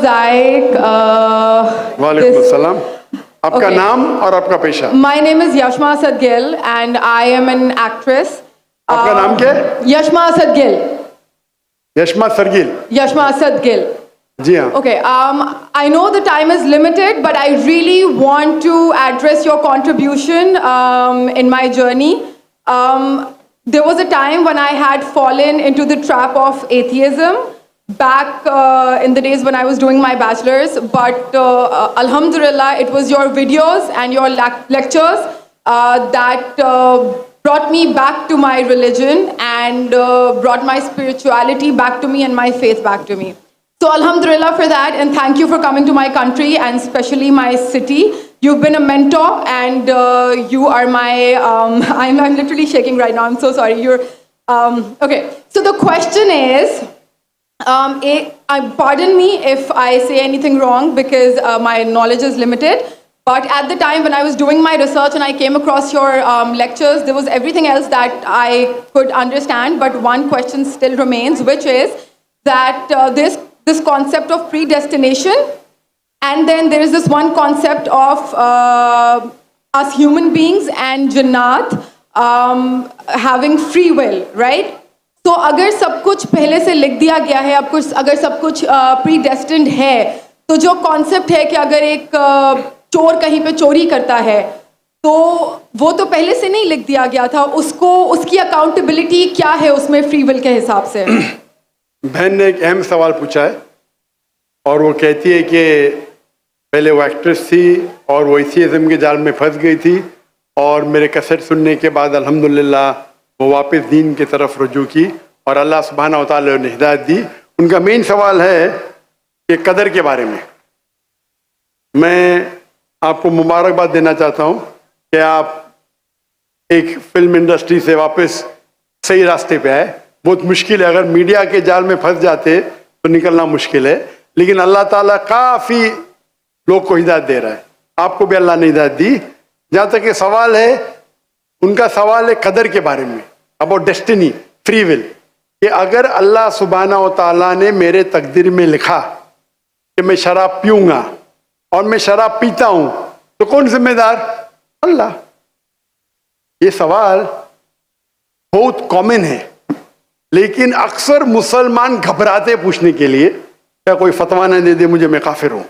like वालेकुम अस्सलाम। आपका Okay. नाम और आपका पेशा? my name is Yashma Asad Gill and I am an actress. आपका नाम क्या है? Yashma Asad Gill. Yashma सरगिल। Yashma Asad Gill. जी हाँ। Okay, I know the time is limited, but I really want to address your contribution in my journey. There was a time when I had fallen into the trap of atheism back in the days when I was doing my bachelor's, but Alhamdulillah, it was your videos and your lectures that brought me back to my religion and brought my spirituality back to me and my faith back to me. So Alhamdulillah for that, and thank you for coming to my country and especially my city. You've been a mentor and you are my, I'm literally shaking right now, I'm so sorry. Okay, so the question is, pardon me if I say anything wrong because my knowledge is limited, but at the time when I was doing my research and I came across your lectures, there was everything else that I could understand, but one question still remains, which is that this concept of predestination, and then there is this one concept of us human beings and Jannat having free will, right? तो अगर सब कुछ पहले से लिख दिया गया है, अब कुछ अगर सब कुछ प्रीडेस्टिन्ड है, तो जो कॉन्सेप्ट है कि अगर एक चोर कहीं पे चोरी करता है, तो वो तो पहले से नहीं लिख दिया गया था, उसको उसकी अकाउंटेबिलिटी क्या है उसमें फ्री विल के हिसाब से? बहन ने एक अहम सवाल पूछा है और वो कहती है कि पहले वो एक्ट्रेस थी और वो एथियज़्म के जाल में फंस गई थी और मेरे कैसेट सुनने के बाद अल्हम्दुलिल्लाह वो वापस दीन की तरफ रुजू की और अल्लाह सुब्हानहू व तआला ने हिदायत दी। उनका मेन सवाल है कि कदर के बारे में। मैं आपको मुबारकबाद देना चाहता हूँ कि आप एक फिल्म इंडस्ट्री से वापस सही रास्ते पे आए। बहुत मुश्किल है, अगर मीडिया के जाल में फंस जाते तो निकलना मुश्किल है, लेकिन अल्लाह ताला काफ़ी लोग को हिदायत दे रहा है। आपको भी अल्लाह ने हिदायत दी। जहाँ तक ये सवाल है, उनका सवाल है कदर के बारे में, अबाउट डेस्टिनी, फ्री विल, कि अगर अल्लाह सुब्हानहू व तआला ने मेरे तकदीर में लिखा कि मैं शराब पीऊँगा और मैं शराब पीता हूँ, तो कौन जिम्मेदार? अल्लाह। ये सवाल बहुत कॉमन है, लेकिन अक्सर मुसलमान घबराते पूछने के लिए, क्या कोई फतवा न दे दे मुझे, मैं काफिर हूं।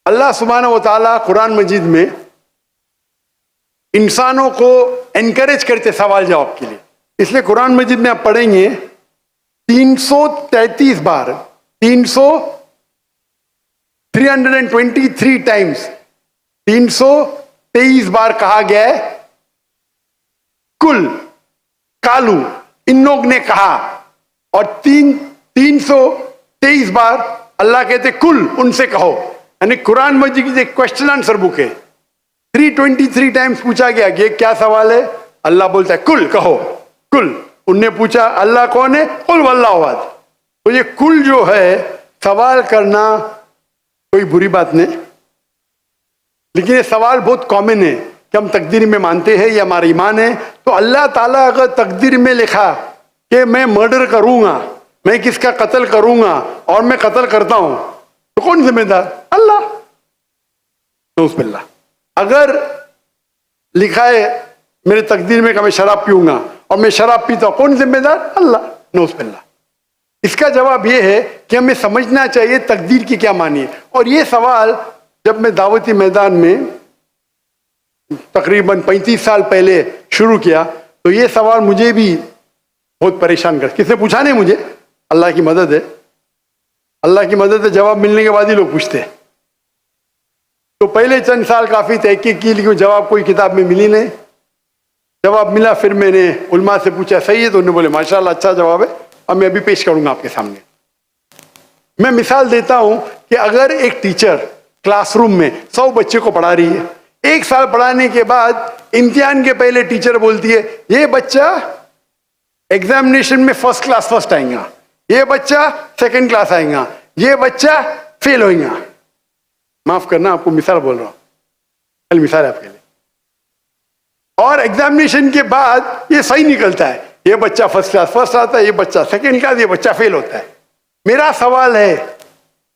अल्लाह सुब्हानहू व तआला कुरान मजीद में इंसानों को एनकरेज करते सवाल जवाब के लिए, इसलिए कुरान मजीद में आप पढ़ेंगे 333 बार 323 टाइम्स 323 बार कहा गया है कुल, कालू, इन लोग ने कहा, और 323 बार अल्लाह कहते कुल, उनसे कहो। यानी कुरान मजीद की एक क्वेश्चन आंसर बुक है। 323 टाइम्स पूछा गया कि क्या सवाल है, अल्लाह बोलता है कुल, कहो कुल। उनने पूछा अल्लाह कौन है, कुल वल्लाहु अहद। तो ये कुल जो है, सवाल करना कोई बुरी बात नहीं, लेकिन ये सवाल बहुत कॉमन है कि हम तकदीर में मानते हैं, ये हमारा ईमान है। तो अल्लाह ताला अगर तकदीर में लिखा कि मैं मर्डर करूंगा, मैं किसका कत्ल करूंगा और मैं कत्ल करता हूं, तो कौन जिम्मेदार? अल्लाह। नऊज़ुबिल्लाह। अगर लिखा है मेरे तकदीर में कि मैं शराब पीऊंगा और मैं शराब पीता हूं, कौन जिम्मेदार? अल्लाह। नऊज़ुबिल्लाह। इसका जवाब यह है कि हमें समझना चाहिए तकदीर की क्या मानी है। और ये सवाल जब मैं दावती मैदान में तकरीबन 35 साल पहले शुरू किया, तो ये सवाल मुझे भी बहुत परेशान कर, किसने पूछा नहीं मुझे, अल्लाह की मदद है, अल्लाह की मदद है, जवाब मिलने के बाद ही लोग पूछते हैं। तो पहले चंद साल काफ़ी तहकीक की, लेकिन जवाब कोई किताब में मिली नहीं। जवाब मिला, फिर मैंने उलमा से पूछा सही है, तो उन्होंने बोले माशाल्लाह अच्छा जवाब है, अब मैं अभी पेश करूंगा आपके सामने। मैं मिसाल देता हूं कि अगर एक टीचर क्लासरूम में 100 बच्चे को पढ़ा रही है, 1 साल पढ़ाने के बाद इम्तिहान के पहले टीचर बोलती है ये बच्चा एग्जामिनेशन में फर्स्ट क्लास फर्स्ट आएगा, ये बच्चा सेकंड क्लास आएगा, ये बच्चा फेल होएगा। माफ करना, आपको मिसाल बोल रहा हूं, कल मिसाल है आपके लिए। और एग्जामिनेशन के बाद ये सही निकलता है, ये बच्चा फर्स्ट क्लास फर्स्ट आता है, ये बच्चा सेकंड क्लास, ये बच्चा फेल होता है। मेरा सवाल है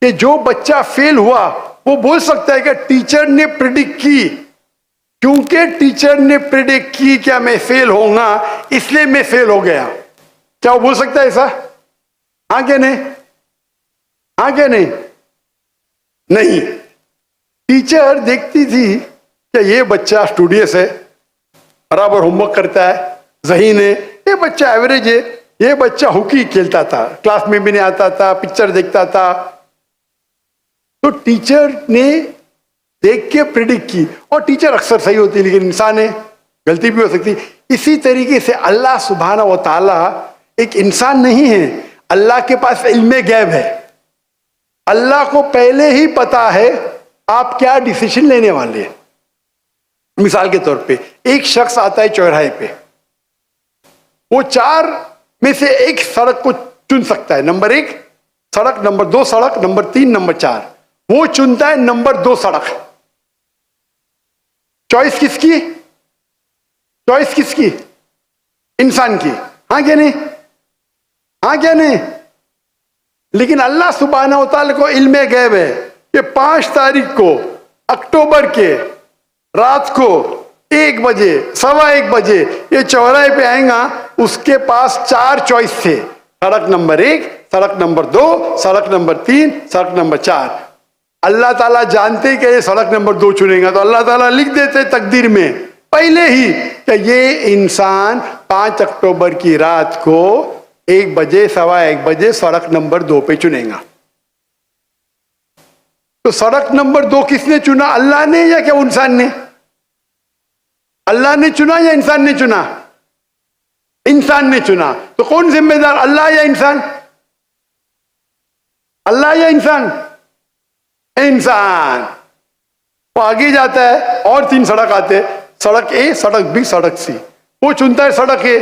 कि जो बच्चा फेल हुआ वो बोल सकता है कि टीचर ने प्रिडिक्ट की, क्योंकि टीचर ने प्रिडिक्ट की क्या मैं फेल होऊंगा इसलिए मैं फेल हो गया। क्या वो बोल सकता है ऐसा? हाँ क्या नहीं? हाँ क्या नहीं? नहीं। टीचर देखती थी कि ये बच्चा स्टूडियस है, बराबर होमवर्क करता है, ज़हीन है, ये बच्चा एवरेज है, ये बच्चा हॉकी खेलता था, क्लास में भी नहीं आता था, पिक्चर देखता था। तो टीचर ने देख के प्रिडिक्ट की, और टीचर अक्सर सही होती है लेकिन इंसान है, गलती भी हो सकती। इसी तरीके से अल्लाह सुब्हाना व तआला एक इंसान नहीं है, अल्लाह के पास इल्मे गैब है। अल्लाह को पहले ही पता है आप क्या डिसीजन लेने वाले हैं। मिसाल के तौर पे एक शख्स आता है चौराहे पे, वो 4 में से एक सड़क को चुन सकता है, नंबर 1 सड़क, नंबर 2 सड़क, नंबर 3, नंबर 4। वो चुनता है नंबर 2 सड़क। चॉइस किसकी? चॉइस किसकी? इंसान की। हाँ क्या नहीं? हाँ क्या नहीं? लेकिन अल्लाह सुब्हाना व तआला को इल्मे गैब है कि 5 तारीख को अक्टूबर के रात को 1 बजे, 1:15 बजे ये चौराहे पे आएगा, उसके पास 4 चॉइस थे, सड़क नंबर 1, सड़क नंबर 2, सड़क नंबर 3, सड़क नंबर 4। अल्लाह ताला जानते कि ये सड़क नंबर 2 चुनेगा, तो अल्लाह ताला लिख देते तकदीर में पहले ही कि ये इंसान 5 अक्टूबर की रात को 1 बजे, 1:15 बजे सड़क नंबर 2 पे चुनेगा। तो सड़क नंबर 2 किसने चुना? अल्लाह ने या क्या इंसान ने? अल्लाह ने चुना या इंसान ने चुना? इंसान ने चुना। तो कौन जिम्मेदार, अल्लाह या इंसान? अल्लाह या इंसान? इंसान। वो आगे जाता है और 3 सड़क आते, सड़क ए, सड़क बी, सड़क सी। वो चुनता है सड़क ए,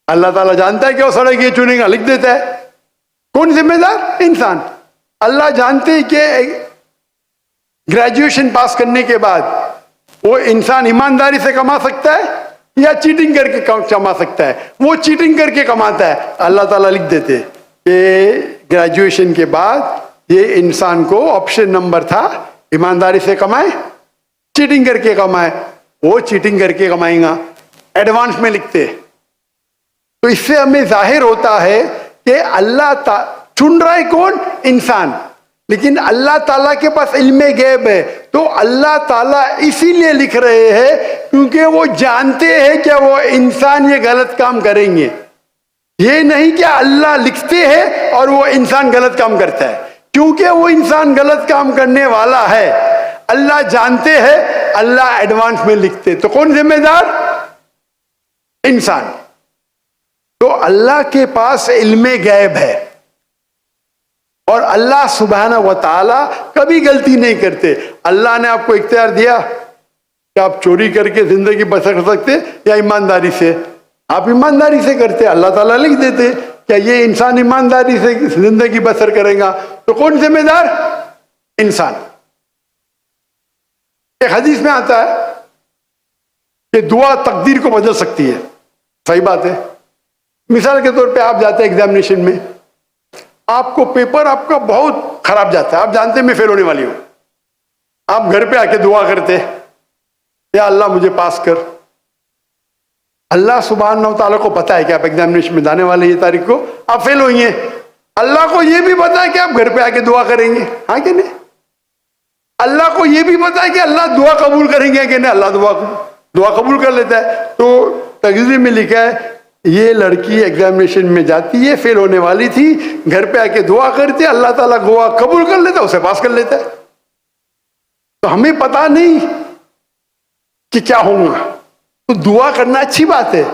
अल्लाह ताला जानता है कि वो सड़क ये चुनेगा, लिख देता है। कौन जिम्मेदार? इंसान। अल्लाह जानते हैं कि ग्रेजुएशन पास करने के बाद वो इंसान ईमानदारी से कमा सकता है या चीटिंग करके कमा सकता है। वो चीटिंग करके कमाता है, अल्लाह ताला लिख देते कि ग्रेजुएशन के बाद ये इंसान को ऑप्शन नंबर था ईमानदारी से कमाए, चीटिंग करके कमाए। वो चीटिंग करके कमाएगा, एडवांस में लिखते। तो इससे हमें जाहिर होता है कि अल्लाह चुन रहा है कौन? इंसान। लेकिन अल्लाह ताला के पास इल्मे गैब है, तो अल्लाह ताला इसीलिए लिख रहे हैं क्योंकि वो जानते हैं कि वो इंसान ये गलत काम करेंगे। ये नहीं कि अल्लाह लिखते हैं और वो इंसान गलत काम करता है, क्योंकि वो इंसान गलत काम करने वाला है, अल्लाह जानते हैं, अल्लाह एडवांस में लिखते। तो कौन जिम्मेदार? इंसान। तो अल्लाह के पास इल्मे गैब है, और अल्लाह सुब्हाना व तआला कभी गलती नहीं करते। अल्लाह ने आपको इख्तियार दिया कि आप चोरी करके जिंदगी बसर कर सकते या ईमानदारी से। आप ईमानदारी से करते, अल्लाह ताला लिख देते क्या ये इंसान ईमानदारी से जिंदगी बसर करेगा। तो कौन जिम्मेदार? इंसान। एक हदीस में आता है कि दुआ तकदीर को बदल सकती है। सही बात है। मिसाल के तौर पे आप जाते हैं एग्जामिनेशन में, आपको पेपर आपका बहुत खराब जाता है, आप जानते हैं मैं फेल होने वाली हूं, आप घर पे आके दुआ करते या अल्लाह मुझे पास कर। अल्लाह सुब्हानहू व तआला को पता है कि आप एग्जामिनेशन में जाने वाले ये तारीख को आप फेल होंगे। अल्लाह को यह भी पता है कि आप घर पे आके दुआ करेंगे, हाँ कि नहीं? अल्लाह को यह भी पता है कि अल्लाह दुआ कबूल करेंगे कि नहीं। अल्लाह दुआ कबूल कर लेता है। तो तकदीर में लिखा है ये लड़की एग्जामिनेशन में जाती है, फेल होने वाली थी, घर पे आके दुआ करती है, अल्लाह ताला दुआ कबूल कर लेता है, उसे पास कर लेता है। तो हमें पता नहीं कि क्या होगा, तो दुआ करना अच्छी बात है।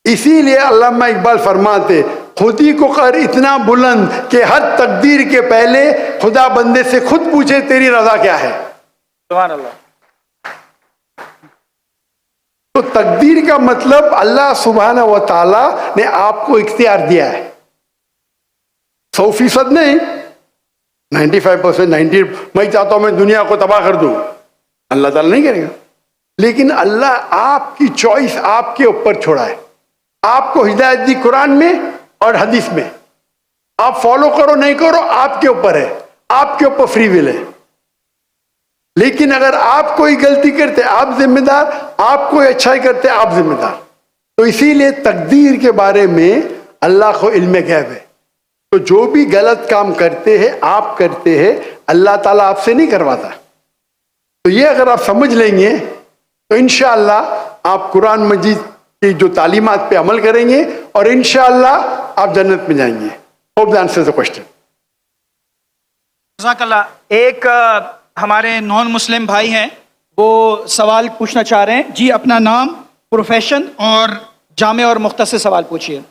इसीलिए अल्लामा इकबाल फरमाते खुदी को कर इतना बुलंद कि हर तकदीर के पहले खुदा बंदे से खुद पूछे तेरी रजा क्या है। सुभान अल्लाह। तो तकदीर का मतलब अल्लाह सुब्हाना व तआला ने आपको इख्तियार दिया है। 100% नहीं, 95%, 90। मैं चाहता हूं मैं दुनिया को तबाह कर दूं, अल्लाह ताला नहीं करेगा। लेकिन अल्लाह आपकी चॉइस आपके ऊपर छोड़ा है। आपको हिदायत दी कुरान में और हदीस में, आप फॉलो करो नहीं करो आपके ऊपर है। आपके ऊपर फ्री विल है। लेकिन अगर आप कोई गलती करते आप जिम्मेदार, आप कोई अच्छाई करते आप जिम्मेदार। तो इसीलिए तकदीर के बारे में अल्लाह को इल्म गैब है। तो जो भी गलत काम करते हैं आप करते हैं, अल्लाह ताला आपसे नहीं करवाता। तो ये अगर आप समझ लेंगे तो इंशाअल्लाह आप कुरान मजीद की जो तालीमात पे अमल करेंगे और इंशाअल्लाह आप जन्नत में जाएंगे। Hope that answers the question. जज़ाकल्लाह। एक हमारे नॉन मुस्लिम भाई हैं, वो सवाल पूछना चाह रहे हैं। जी, अपना नाम, प्रोफेशन और जामे और मुख्तसर सवाल पूछिए।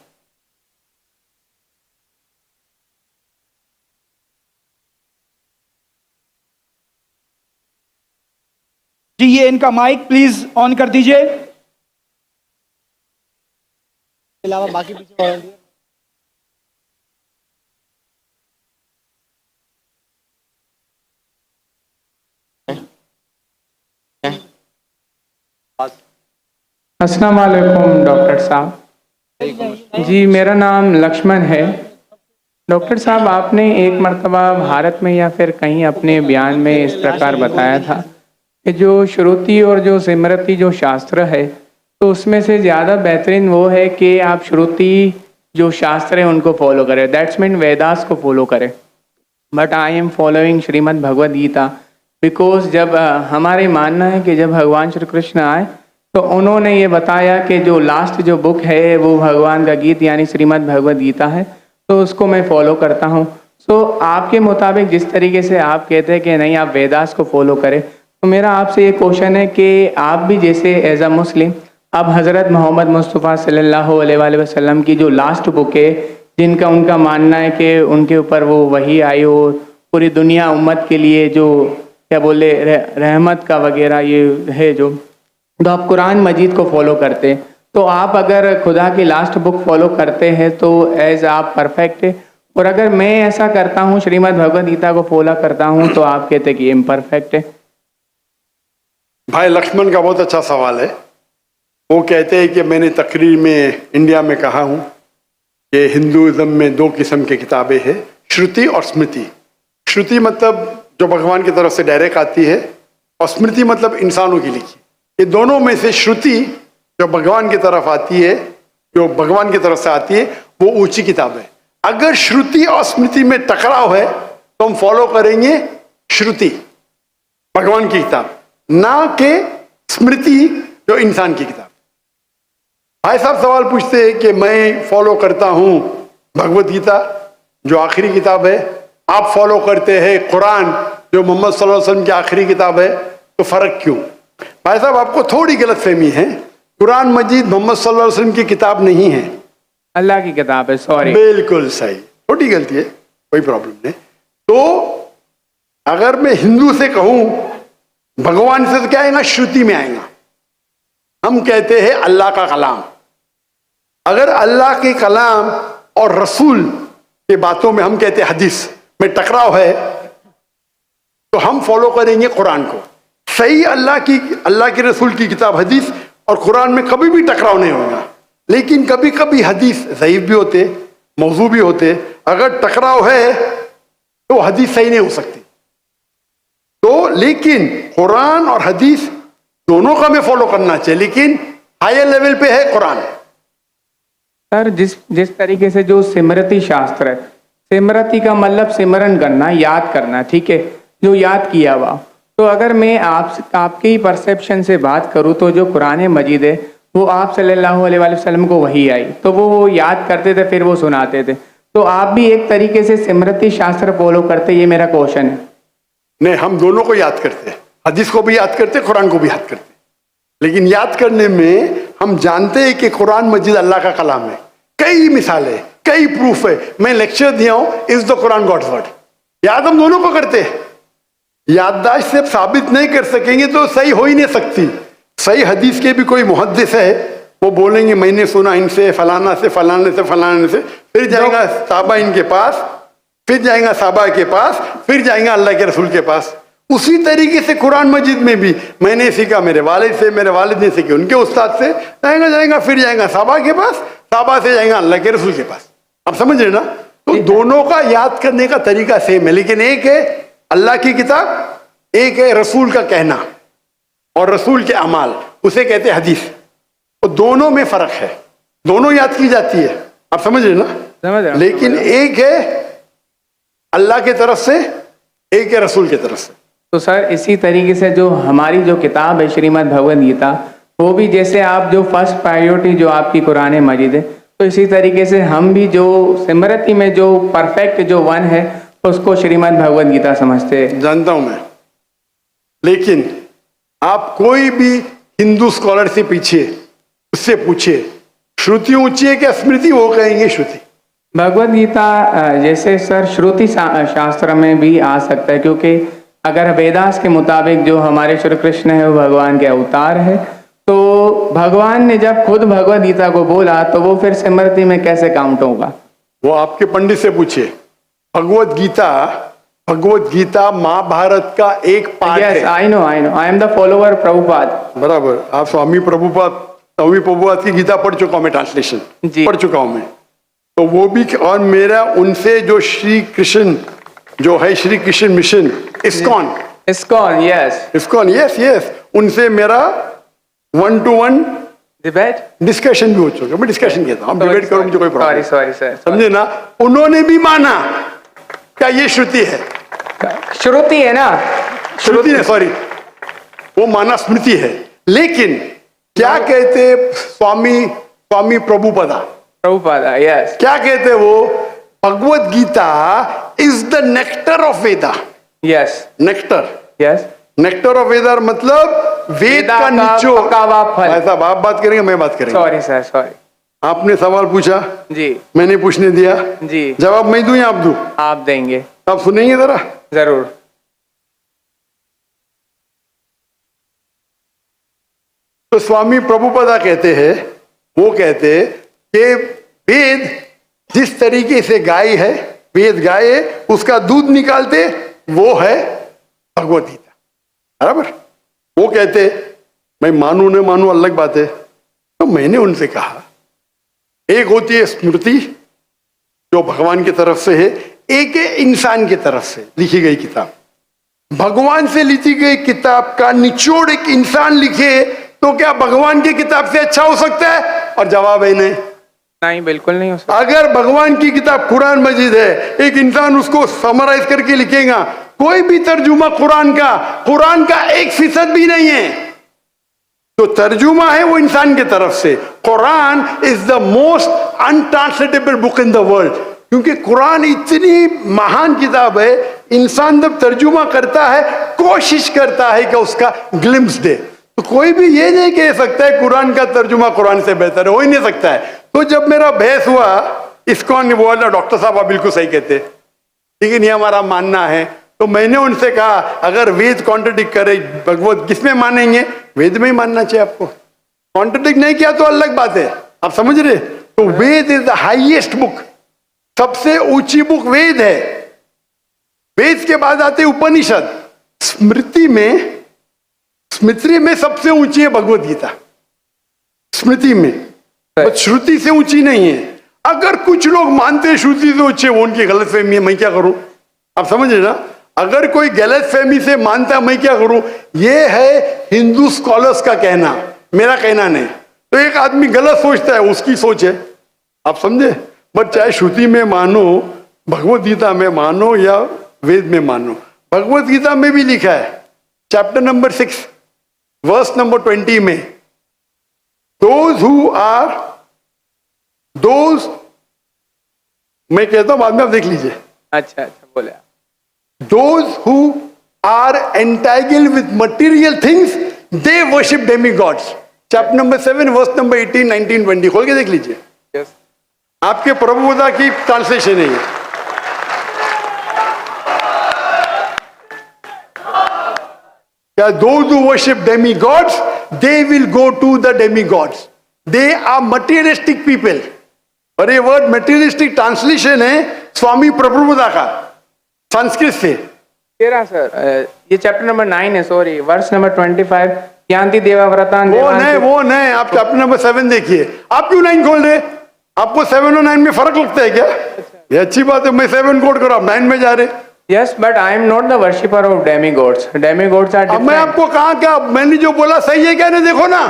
जी, ये इनका माइक प्लीज ऑन कर दीजिए। अलावा बाकी पीछे अस्सलाम वालेकुम डॉक्टर साहब। जी, मेरा नाम लक्ष्मण है। डॉक्टर साहब, आपने एक मर्तबा भारत में या फिर कहीं अपने बयान में इस प्रकार बताया था कि जो श्रुति और जो स्मृति जो शास्त्र है, तो उसमें से ज़्यादा बेहतरीन वो है कि आप श्रुति जो शास्त्र है उनको फॉलो करें, दैट्स मीन वेदास को फॉलो करें। But I am following Shrimad Bhagavad Gita because जब हमारे मानना है कि जब भगवान श्री कृष्ण आए तो उन्होंने ये बताया कि जो लास्ट जो बुक है वो भगवान का गीत यानी श्रीमद् भगवद गीता है, तो उसको मैं फॉलो करता हूँ। सो आपके मुताबिक जिस तरीके से आप कहते हैं कि नहीं आप वेदास को फॉलो करें, तो मेरा आपसे ये क्वेश्चन है कि आप भी जैसे एज अ मुस्लिम अब हज़रत मोहम्मद मुस्तफ़ा सल्लल्लाहु अलैहि वसल्लम की जो लास्ट बुक है, जिनका उनका मानना है कि उनके ऊपर वो वही आई हो पूरी दुनिया उम्मत के लिए जो क्या बोले रहमत का वगैरह ये है जो, तो आप कुरान मजीद को फॉलो करते हैं। तो आप अगर खुदा की लास्ट बुक फॉलो करते हैं तो एज आप परफेक्ट है, और अगर मैं ऐसा करता हूँ श्रीमद् भगवद गीता को फॉलो करता हूँ तो आप कहते हैं कि इम्परफेक्ट है। भाई लक्ष्मण का बहुत अच्छा सवाल है। वो कहते हैं कि मैंने तकरीर में इंडिया में कहा हूँ कि हिंदुज़म में दो किस्म की किताबें हैं, श्रुति और स्मृति। श्रुति मतलब जो भगवान की तरफ से डायरेक्ट आती है, और स्मृति मतलब इंसानों की लिखी। ये दोनों में से श्रुति जो भगवान की तरफ आती है, जो भगवान की तरफ से आती है, वो ऊंची किताब है। अगर श्रुति और स्मृति में टकराव है तो हम फॉलो करेंगे श्रुति, भगवान की किताब, ना कि स्मृति जो इंसान की किताब। भाई साहब सवाल पूछते हैं कि मैं फॉलो करता हूं भगवद गीता जो आखिरी किताब है, आप फॉलो करते हैं कुरान जो मोहम्मद सल्लल्लाहु अलैहि वसल्लम की आखिरी किताब है, तो फर्क क्यों? भाई साहब आपको थोड़ी गलतफहमी है। कुरान मजीद मोहम्मद सल्लल्लाहु अलैहि वसल्लम की किताब नहीं है, अल्लाह की किताब है। सॉरी, बिल्कुल सही, छोटी गलती है, कोई प्रॉब्लम नहीं। तो अगर मैं हिंदू से कहूं भगवान से, तो क्या आएगा? श्रुति में आएगा। हम कहते हैं अल्लाह का कलाम। अगर अल्लाह के कलाम और रसूल के बातों में हम कहते हैं हदीस में टकराव है, तो हम फॉलो करेंगे कुरान को। सही अल्लाह के रसूल की किताब हदीस और कुरान में कभी भी टकराव नहीं होगा। लेकिन कभी कभी हदीस ज़ईफ भी होते, मौजू भी होते। अगर टकराव है तो हदीस सही नहीं हो सकती। तो लेकिन कुरान और हदीस दोनों का हमें फॉलो करना चाहिए, लेकिन हायर लेवल पे है कुरान। सर, जिस तरीके से जो स्मृति शास्त्र है, स्मृति का मतलब सिमरन करना, याद करना, ठीक है, जो याद किया हुआ। तो अगर मैं आपके ही परसेप्शन से बात करूं तो जो कुरान मजीद है वो आप सल्लल्लाहु अलैहि वसल्लम को वही आई, तो वो याद करते थे, फिर वो सुनाते थे। तो आप भी एक तरीके से स्मृति शास्त्र फॉलो करते, ये मेरा क्वेश्चन है। नहीं, हम दोनों को याद करते हैं, हदीस को भी याद करते हैं, कुरान को भी याद करते हैं। लेकिन याद करने में हम जानते हैं कि कुरान मजीद अल्लाह का कलाम है। कई मिसालें, कई प्रूफ है। मैं लेक्चर दिया हूं, is the Quran God's word. याद हम दोनों को करते हैं। याददाश्त से साबित नहीं कर सकेंगे तो सही हो ही नहीं सकती। सही हदीस के भी कोई मुहद्दिस है, वो बोलेंगे मैंने सुना इनसे फलाना से फलाने से फलाने से, फिर जाएगा साहबा इनके पास, फिर जाएगा साहबा के पास, फिर जाएगा अल्लाह के रसूल के पास। उसी तरीके से कुरान मजीद में भी मैंने सीखा मेरे वालिद से, मेरे वालिद ने सीखी उनके उस्ताद से, जाएगा फिर जाएगा साहबा के पास, साहबा से जाएगा अल्लाह के रसूल के पास। आप समझ रहे ना? तो दोनों का याद करने का तरीका सेम है, लेकिन एक है अल्लाह की किताब, एक है रसूल का कहना और रसूल के अमाल, उसे कहते हैं हदीस। तो दोनों में फर्क है, दोनों याद की जाती है, आप समझ रहे ना? समझ रहा हूं। लेकिन एक है अल्लाह की तरफ से, एक है रसूल की तरफ से। तो सर इसी तरीके से जो हमारी जो किताब है श्रीमद् भगवद गीता, वो भी जैसे आप जो फर्स्ट प्रायोरिटी जो आपकी कुरान मजीद है, तो इसी तरीके से हम भी जो स्मृति में जो परफेक्ट जो वन है उसको श्रीमद् भगवद गीता समझते हैं। जानता हूं मैं, लेकिन आप कोई भी हिंदू स्कॉलर से पीछे उससे पूछे श्रुति ऊंची है क्या स्मृति, वो कहेंगे श्रुति। भगवद गीता जैसे सर श्रुति शास्त्र में भी आ सकता है, क्योंकि अगर वेदास के मुताबिक जो हमारे श्री कृष्ण है वो भगवान के अवतार है, तो भगवान ने जब खुद भगवद गीता को बोला तो वो फिर स्मृति में कैसे काउंट होगा? वो आपके पंडित से पूछिए। भगवद गीता महाभारत का एक पार्ट यस है। I know I am the follower Prabhupada. बराबर, आप स्वामी प्रभुपाद की गीता पढ़ चुका हूं मैं, ट्रांसलेशन जी। पढ़ चुका हूं मैं। तो वो भी, और मेरा उनसे जो श्री कृष्ण जो है Shri Krishna mission ISKCON, yes, उनसे मेरा 1-to-1 डिबेट डिस्कशन भी हो चुका। मैं डिस्कशन कहता हूँ, डिबेट करो, मुझे कोई प्रॉब्लम सॉरी सर, समझे ना? उन्होंने भी माना क्या ये श्रुति है, श्रुति है ना, श्रुति है, सॉरी, वो माना स्मृति है। लेकिन क्या कहते स्वामी प्रभुपाद, यस, क्या कहते वो? Bhagavad Gita is the nectar of Veda. Yes nectar, yes, nectar of Veda मतलब वेद का निचोड़। पका हुआ फल। भाई साहब आप बात करेंगे, मैं बात करेंगे। Sorry sir, sorry. आपने सवाल पूछा, जी मैंने पूछने दिया, जी, जवाब मैं दूं या आप दूं? आप देंगे। आप सुनेंगे जरा? जरूर। तो स्वामी प्रभुपादा कहते हैं, वो कहते हैं कि वेद जिस तरीके से गाय है, वेद गाय है, उसका दूध निकालते वो है भगवद गीता। बराबर? वो कहते मैं मानू न मानू अलग बात है। तो मैंने उनसे कहा एक होती है स्मृति जो भगवान की तरफ से है, एक है इंसान की तरफ से लिखी गई किताब। भगवान से लिखी गई किताब का निचोड़ एक इंसान लिखे तो क्या भगवान की किताब से अच्छा हो सकता है? और जवाब है नहीं, बिल्कुल नहीं हो सकता। अगर भगवान की किताब कुरान मजीद है, एक इंसान उसको समराइज करके लिखेगा, कोई भी तर्जुमा कुरान का 1% भी नहीं है। तो तर्जुमा है वो इंसान की तरफ से। Quran is the most untranslatable book in the world, क्योंकि कुरान इतनी महान किताब है। इंसान जब तर्जुमा करता है, कोशिश करता है कि उसका ग्लिम्स दे, तो कोई भी ये नहीं कह सकता है कुरान का तर्जुमा कुरान से बेहतर है, हो ही नहीं सकता है। तो जब मेरा बहस हुआ, इस्कॉन ने बोला डॉक्टर साहब आप बिल्कुल सही कहते, लेकिन ये हमारा मानना है। तो मैंने उनसे कहा अगर वेद कॉन्ट्रडिक्ट करे, भगवत किसमें मानेंगे? वेद में ही मानना चाहिए आपको। कॉन्ट्रडिक्ट नहीं किया तो अलग बात है, आप समझ रहे? तो वेद इज द हाईएस्ट बुक, सबसे ऊंची बुक वेद है। वेद के बाद आते उपनिषद। स्मृति में सबसे ऊंची है भगवत गीता, स्मृति में, बस श्रुति से ऊंची नहीं है। अगर कुछ लोग मानते हैं श्रुति से ऊंचे, वो उनकी गलतफहमी है, मैं क्या करूं? आप समझ रहे ना? अगर कोई गलतफहमी से मानता है, मैं क्या करूं? ये है हिंदू स्कॉलर्स का कहना, मेरा कहना नहीं। तो एक आदमी गलत सोचता है, उसकी सोच है, आप समझे? बट चाहे श्रुति में मानो, भगवत गीता में मानो या वेद में मानो, भगवत गीता में भी लिखा है चैप्टर नंबर 6 वर्स नंबर 20 में, दोज मैं कहता हूं, बाद में आप देख लीजिए। अच्छा बोले। Those who are entangled with material things, they worship demigods. Chapter number 7, verse number 18, 19, 20. खोल के देख लीजिए। Yes. आपके प्रभुदा की ट्रांसलेशन है ये। क्या those who worship demigods, they will go to the demigods. They are materialistic people. और ये वर्ड materialistic ट्रांसलेशन है स्वामी प्रभुदा का संस्कृत से। तेरा सर ये चैप्टर नंबर 9 है, सॉरी, वर्स नंबर 25, यान्ति देवाव्रतान। वो नहीं, आप चैप्टर नंबर 7 देखिए। आप क्यों 9 खोल रहे? आपको 7 और 9 में फर्क लगता है क्या? ये अच्छी बात है, मैं 7 कोट कर रहा हूँ, 9 में जा रहे। Yes, but I am not the worshipper of demigods. Demigods are अब मैं different. आपको कहा क्या, मैंने जो बोला सही है क्या नहीं, देखो ना।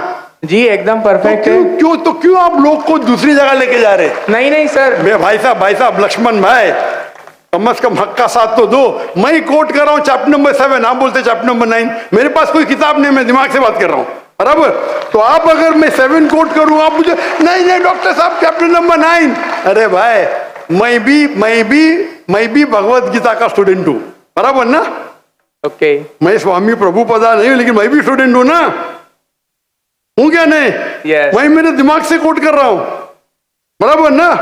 जी एकदम तो परफेक्ट है। क्यों आप लोग को दूसरी जगह लेके जा रहे? नहीं नहीं सर, भाई साहब लक्ष्मण भाई, कम से कम हक का साथ तो दो। मैं ही कोट कर रहा हूँ चैप्टर नंबर 7, आप बोलते चैप्टर नंबर 9। मेरे पास कोई किताब नहीं, मैं दिमाग से बात कर रहा हूँ, बराबर। तो आप अगर मैं 7 कोट करूँ, आप मुझे नहीं डॉक्टर साहब चैप्टर नंबर 9। अरे भाई, मैं भी भगवत गीता का स्टूडेंट हूँ, बराबर ना। ओके। मैं स्वामी प्रभुपदा नहीं हूँ, लेकिन मैं भी स्टूडेंट हूँ ना, हूँ क्या नहीं? Yes. मैं मेरे दिमाग से कोट कर रहा हूँ, बराबर ना।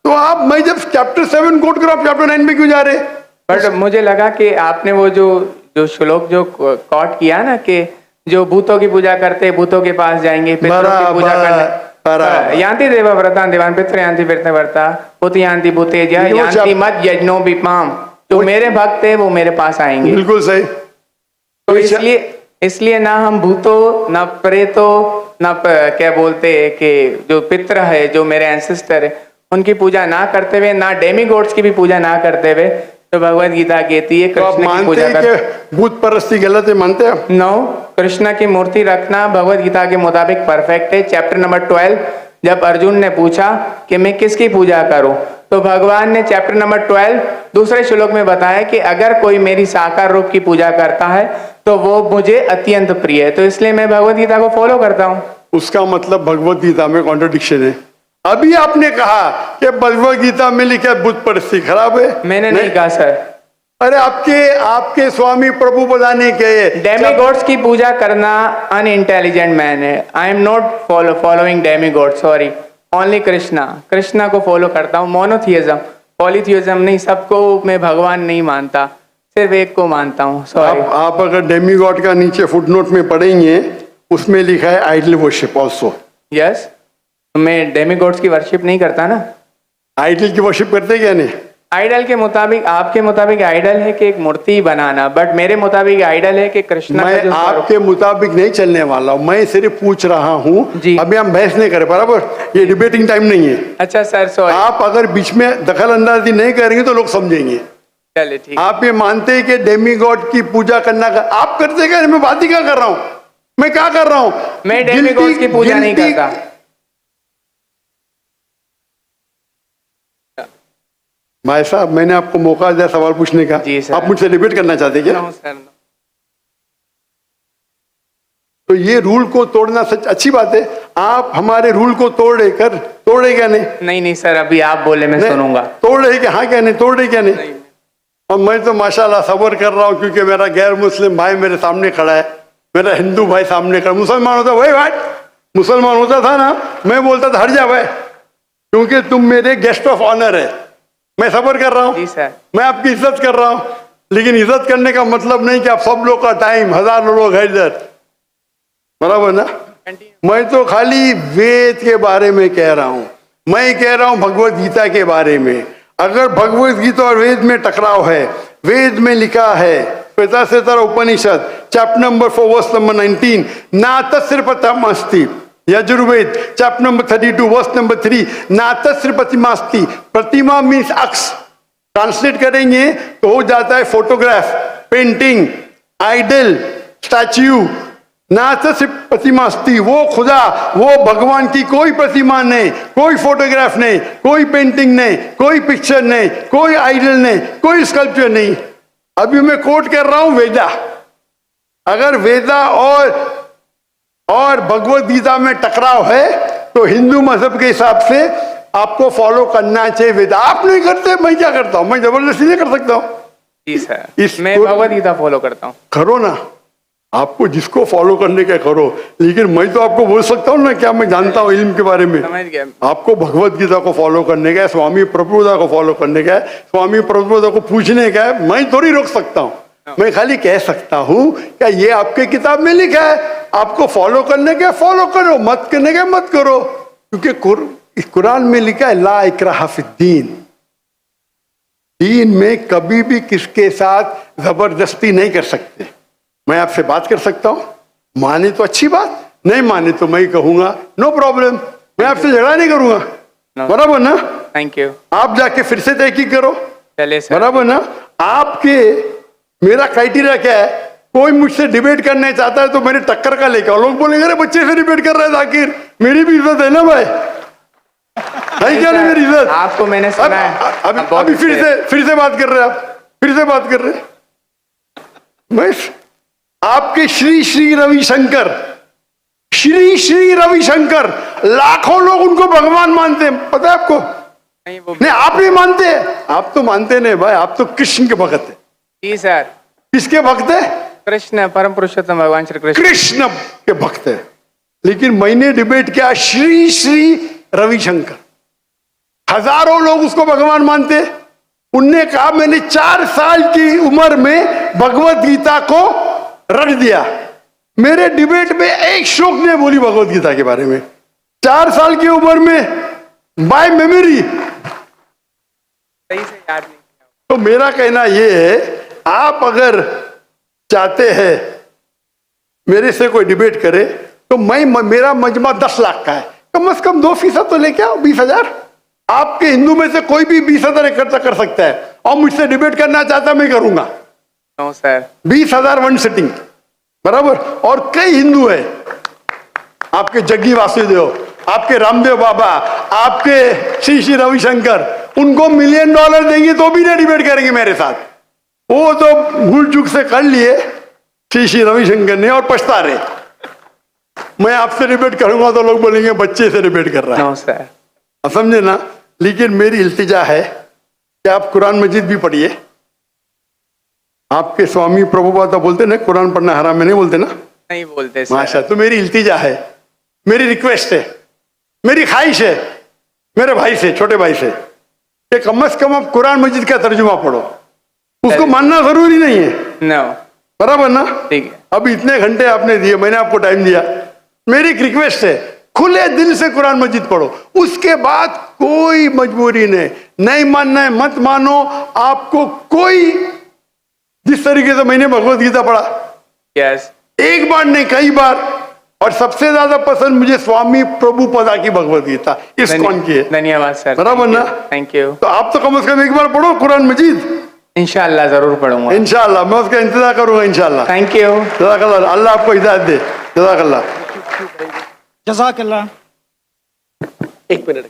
तो आप, मैं जब चैप्टर 7 कोट कर रहा हूँ, चैप्टर 9 में क्यों जा रहे? बट मुझे लगा कि आपने वो जो श्लोक जो कोट किया ना, कि जो भूतों की पूजा करते भूतों के पास जाएंगे, पितरों की पूजा करने, यान्ति देवा व्रता देवान पितृ यान्ति पितृ व्रता भूत यान्ति भूतेज यान्ति मत यज्ञो विपाम। जो मेरे भक्त है वो मेरे पास आएंगे। बिल्कुल सही। तो इसलिए ना हम भूतों, ना प्रेतों, ना क्या बोलते हैं कि जो पितृ है, जो मेरे एंसेस्टर है, उनकी पूजा ना करते हुए, ना डेमीगॉड्स की भी पूजा ना करते हुए, तो भगवत गीता कहती है कृष्ण की पूजा कर। भूत परस्ती गलत है, मानते हैं? नो, कृष्ण की मूर्ति रखना भगवत गीता के मुताबिक परफेक्ट है। चैप्टर नंबर 12, जब अर्जुन ने पूछा कि मैं किसकी पूजा करूं, तो भगवान ने चैप्टर नंबर 12 दूसरे श्लोक में बताया कि अगर कोई मेरी साकार रूप की पूजा करता है तो वो मुझे अत्यंत प्रिय है। तो इसलिए मैं भगवत गीता को फॉलो करता हूँ। उसका मतलब भगवत गीता में कॉन्ट्रडिक्शन है। अभी आपने कहा कि भगवत गीता में लिखा भूत परस्ती खराब है। मैंने नहीं कहा सर। अरे आपके स्वामी प्रभुपदा ने कहे डेमीगॉड्स की पूजा करना अनइंटेलिजेंट मैन है। I am not following demigod, sorry, only Krishna को फॉलो करता हूँ। मोनोथियज्म, पॉलीथियज्म नहीं, सबको मैं भगवान नहीं मानता, सिर्फ एक को मानता हूँ। सॉरी। आप अगर डेमीगॉड का नीचे फुटनोट में पढ़ेंगे, उसमें लिखा है आइडल वर्शिप ऑल्सो। यस, मैं डेमीगॉड्स की वर्शिप नहीं करता ना। आइडल की वर्शिप करते क्या नहीं? आइडल के मुताबिक, आपके मुताबिक आइडल है कि एक मूर्ति बनाना, बट मेरे मुताबिक आइडल है कि कृष्णा का मैं जो आपके मुताबिक नहीं चलने वाला हूँ, मैं सिर्फ पूछ रहा हूँ। जी। अभी हम बहस नहीं करें, बराबर, ये डिबेटिंग टाइम नहीं है। अच्छा सर, सॉरी। आप अगर बीच में दखल अंदाजी नहीं करेंगे तो लोग समझेंगे। चलिए ठीक। आप ये मानते हैं कि डेमीगॉड की पूजा करना आप करते क्या? मैं बात ही क्या कर रहा हूँ, मैं क्या कर रहा हूँ? मैं डेमीगॉड्स की पूजा नहीं करता। भाई साहब, मैंने आपको मौका दिया सवाल पूछने का। जी सर। आप मुझसे डिबेट करना चाहते क्या? No sir, no. तो ये रूल को तोड़ना सच अच्छी बात है। आप हमारे रूल को तोड़े क्या नहीं? नहीं सर, अभी आप बोले मैं सुनूंगा। तोड़ रहे क्या? हाँ क्या नहीं? तोड़ रहे क्या नहीं? और मैं तो माशाल्लाह सब्र कर रहा हूँ, क्योंकि मेरा गैर मुस्लिम भाई मेरे सामने खड़ा है, मेरा हिंदू भाई सामने खड़ा। मुसलमान होता वही भाई, मुसलमान होता था ना, मैं बोलता था हट जा भाई, क्योंकि तुम मेरे गेस्ट ऑफ ऑनर है। मैं सब्र कर रहा हूँ, जी सर। मैं आपकी इज्जत कर रहा हूँ, लेकिन इज्जत करने का मतलब नहीं कि आप सब लोग का टाइम, हजारों लोग है इधर, बराबर ना। मैं तो खाली वेद के बारे में कह रहा हूँ, मैं कह रहा हूँ भगवत गीता के बारे में। अगर भगवत गीता और वेद में टकराव है, वेद में लिखा है Shvetashvatara Upanishad chapter number 4 verse number 19, ना तस्य प्रतिमास्ति। Yajurveda chapter number 32 verse number 3, ना तस्य प्रतिमास्ति। प्रतिमा मीन्स अक्स, ट्रांसलेट करेंगे तो हो जाता है फोटोग्राफ, पेंटिंग, आइडल, स्टैच्यू। ना तस्य प्रतिमास्ति, वो खुदा, वो भगवान की कोई प्रतिमा नहीं, कोई फोटोग्राफ नहीं, कोई पेंटिंग नहीं, कोई पिक्चर नहीं, कोई आइडल नहीं, कोई स्कल्पचर नहीं। अभी मैं कोट कर रहा हूं वेदा। अगर वेदा और भगवत गीता में टकराव है तो हिंदू मजहब के हिसाब से आपको फॉलो करना चाहिए वेदा। आप नहीं करते, मैं क्या करता हूं? मैं जबरदस्ती नहीं कर सकता हूं। जी सर, मैं भगवत गीता फॉलो करता हूँ। करो ना, आपको जिसको फॉलो करने का करो, लेकिन मैं तो आपको बोल सकता हूँ ना क्या मैं जानता हूँ इल्म के बारे में। समझ गया। आपको भगवत गीता को फॉलो करने का है, स्वामी प्रभुपदा को फॉलो करने का है, स्वामी प्रभुपदा को पूछने का है। मैं थोड़ी रोक सकता हूँ, मैं खाली कह सकता हूँ क्या ये आपके किताब में लिखा है, आपको फॉलो करने का फॉलो करो, मत करने का मत करो। क्योंकि कुरान में लिखा है ला इकराहा फिद्दीन, दीन में कभी भी किसके साथ जबरदस्ती नहीं कर सकते। मैं आपसे बात कर सकता हूं, माने तो अच्छी बात, नहीं माने तो मैं कहूंगा नो प्रॉब्लम, मैं आपसे झगड़ा नहीं करूंगा, बराबर ना। Thank you. आप जाके फिर से तहकीक करो, चलिए सर। बराबर ना। आपके मेरा क्राइटेरिया क्या है, कोई मुझसे डिबेट करना चाहता है तो मेरे टक्कर का लेके आओ। लोग बोलेंगे अरे बच्चे से डिबेट कर रहा है जाकिर, मेरी भी इज्जत है ना भाई, नहीं क्या नहीं मेरी इज्जत। आपको मैंने सुना है। अभी फिर से बात कर रहे हैं, आप फिर से बात कर रहे हैं। बस आपके श्री श्री रविशंकर, श्री श्री रविशंकर, लाखों लोग उनको भगवान मानते हैं, पता है आपको? नहीं वो नहीं आप नहीं मानते, आप तो मानते नहीं भाई, आप तो कृष्ण के भक्त है। जी सर। किसके भक्त है? कृष्ण, परम पुरुषोत्तम भगवान श्री कृष्ण। कृष्ण के भक्त है। लेकिन मैंने डिबेट किया श्री श्री रविशंकर, हजारों लोग उसको भगवान मानते। उनने कहा मैंने 4 साल की उम्र में भगवत गीता को रख दिया। मेरे डिबेट में एक श्लोक ने बोली भगवत गीता के बारे में, 4 साल की उम्र में बाय मेमोरी, सही से याद नहीं किया। तो मेरा कहना यह है, आप अगर चाहते हैं मेरे से कोई डिबेट करे तो मेरा मजमा 10 लाख का है, कम से कम 2% तो लेके आओ, 20,000। आपके हिंदू में से कोई भी 20,000 इकट्ठा कर सकता है और मुझसे डिबेट करना चाहता मैं करूंगा। No sir. 20,000 वन सिटिंग, बराबर। और कई हिंदू है, आपके जग्गी वासुदेव, आपके रामदेव बाबा, आपके श्री श्री रविशंकर, उनको $1 मिलियन देंगे तो भी नहीं डिबेट करेंगे मेरे साथ। वो तो भूल चूक से कर लिए श्री श्री रविशंकर ने और पछता रहे। मैं आपसे डिबेट करूंगा तो लोग बोलेंगे बच्चे से डिबेट कर रहा है। No sir. आप समझे ना। लेकिन मेरी इल्तिजा है कि आप कुरान मजीद भी पढ़िए। आपके स्वामी प्रभुपाद बोलते ना कुरान पढ़ना हराम है, नहीं बोलते ना? नहीं बोलते सर। माशा। तो मेरी इल्तिजा है, मेरी रिक्वेस्ट है, मेरी ख्वाहिश है मेरे भाई से, छोटे भाई से, कि कम से कम आप कुरान मजीद का तर्जुमा पढ़ो। उसको मानना जरूरी नहीं है, नो, बराबर ना? ठीक है। अभी इतने घंटे आपने दिए, मैंने आपको टाइम दिया। मेरी एक रिक्वेस्ट है, खुले दिल से कुरान मजीद पढ़ो। उसके बाद कोई मजबूरी नहीं मानना है मत मानो। आपको कोई, जिस तरीके से मैंने भगवत गीता पढ़ा, यस, एक बार नहीं कई बार, और सबसे ज्यादा पसंद मुझे स्वामी प्रभुपदा की भगवत गीता, इस्कॉन की है। धन्यवाद सर। बराबर ना? Thank you. तो आप तो कम से कम एक बार पढ़ो कुरान मजीद। इंशाल्लाह जरूर पढ़ूंगा। इंशाल्लाह मैं उसका इंतजार करूंगा इंशाल्लाह। Thank you. जज़ाकल्लाह, अल्लाह आपको हिदायत दे। जज़ाकल्लाह। जज़ाकल्लाह। एक मिनट।